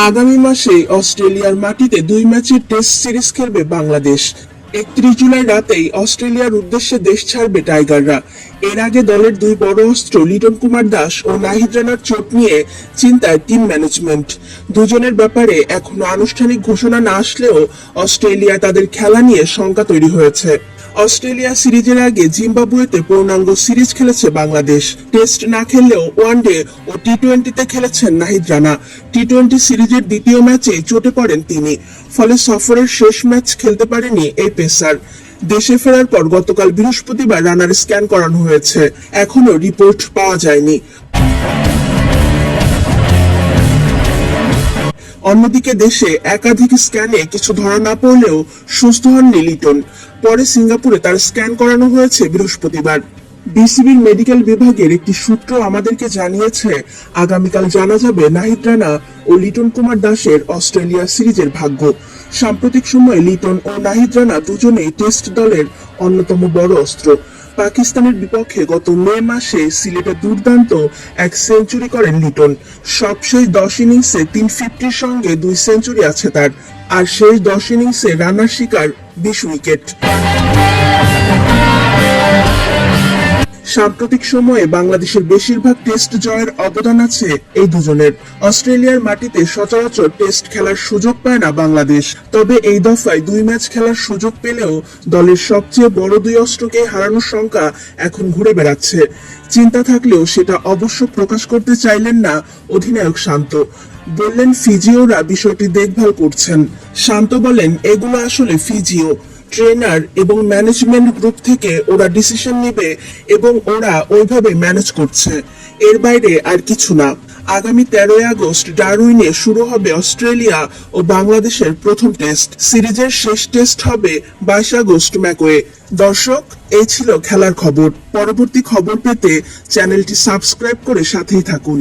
আগামী মাসে অস্ট্রেলিয়ার মাটিতে 2 ম্যাচের টেস্ট সিরিজ খেলবে বাংলাদেশ। 31 জুলাই রাতেই অস্ট্রেলিয়ার উদ্দেশ্যে দেশ ছাড়বে টাইগাররা। এর আগে দলের দুই বড় অস্ত্র লিটন কুমার দাস ও নাহিদ রানার চোট নিয়ে চিন্তায় টিম ম্যানেজমেন্ট। দুজনের ব্যাপারে এখনো আনুষ্ঠানিক ঘোষণা না আসলেও অস্ট্রেলিয়া তাদের খেলা নিয়ে শঙ্কা তৈরি হয়েছে। অস্ট্রেলিয়া সিরিজের আগে জিম্বাবুয়েতে পূর্ণাঙ্গ সিরিজ খেলেছে বাংলাদেশ। টেস্ট না খেললেও ওয়ানডে ও টি-20তে খেলেছেন নাহিদ রানা। টি-20 সিরিজের দ্বিতীয় ম্যাচে চোটে পড়েন তিনি, ফলে সফরের শেষ ম্যাচ খেলতে পারেনি এই পেসার। দেশে ফেরার পর গতকাল বৃহস্পতিবার রানার স্ক্যান করানো হয়েছে, এখনো রিপোর্ট পাওয়া যায়নি। অন্যদিকে দেশে একাধিক স্ক্যানে কিছু ধরা না পড়লেও সুস্থ হননি লিটন। পরে সিঙ্গাপুরে তার স্ক্যান করানো হয়েছে বৃহস্পতিবার। বিসিবির মেডিকেল বিভাগের একটি সূত্র আমাদেরকে জানিয়েছে, আগামীকাল জানা যাবে নাহিদ রানা ও লিটন কুমার দাসের অস্ট্রেলিয়া সিরিজের ভাগ্য। সাম্প্রতিক সময়ে লিটন ও নাহিদ রানা দুজনেই টেস্ট দলের অন্যতম বড় অস্ত্র। পাকিস্তানের বিপক্ষে গত মে মাসে সিলেটে দুর্দান্ত এক সেঞ্চুরি করেন লিটন। সবশেষ 10 ইনিংসে 350-র সঙ্গে 2 সেঞ্চুরি আছে তার। আর শেষ 10 ইনিংসে রানার শিকার 20 উইকেট। সাম্প্রতিক সময়ে বাংলাদেশের বেশিরভাগ টেস্ট জয়ের অবদান আছে এই দুজনের। অস্ট্রেলিয়ার মাটিতে সচরাচর টেস্ট খেলার সুযোগ পায় না বাংলাদেশ, তবে এই দফায় 2 ম্যাচ খেলার সুযোগ পেলেও দলের সবচেয়ে বড় দুই অস্ত্রকে হারানোর শঙ্কা এখন ঘুরে বেড়াচ্ছে। চিন্তা থাকলেও সেটা অবশ্য প্রকাশ করতে চাইলেন না অধিনায়ক শান্ত। বললেন ফিজিওরা বিষয়টি দেখভাল করছেন। শান্ত বলেন, এগুলো আসলে ফিজিও, ট্রেনার এবং ম্যানেজমেন্ট গ্রুপ থেকে ওরা ডিসিশন নেবে এবং ওরা ওইভাবে ম্যানেজ করছে, এর বাইরে আর কিছু না। আগামী 13 আগস্ট ডারউইনে শুরু হবে অস্ট্রেলিয়া ও বাংলাদেশের প্রথম টেস্ট সিরিজের শেষ টেস্ট হবে 22 আগস্ট ম্যাকওয়ে। দর্শক, এই ছিল খেলার খবর। পরবর্তী খবর পেতে চ্যানেলটি সাবস্ক্রাইব করে সাথেই থাকুন।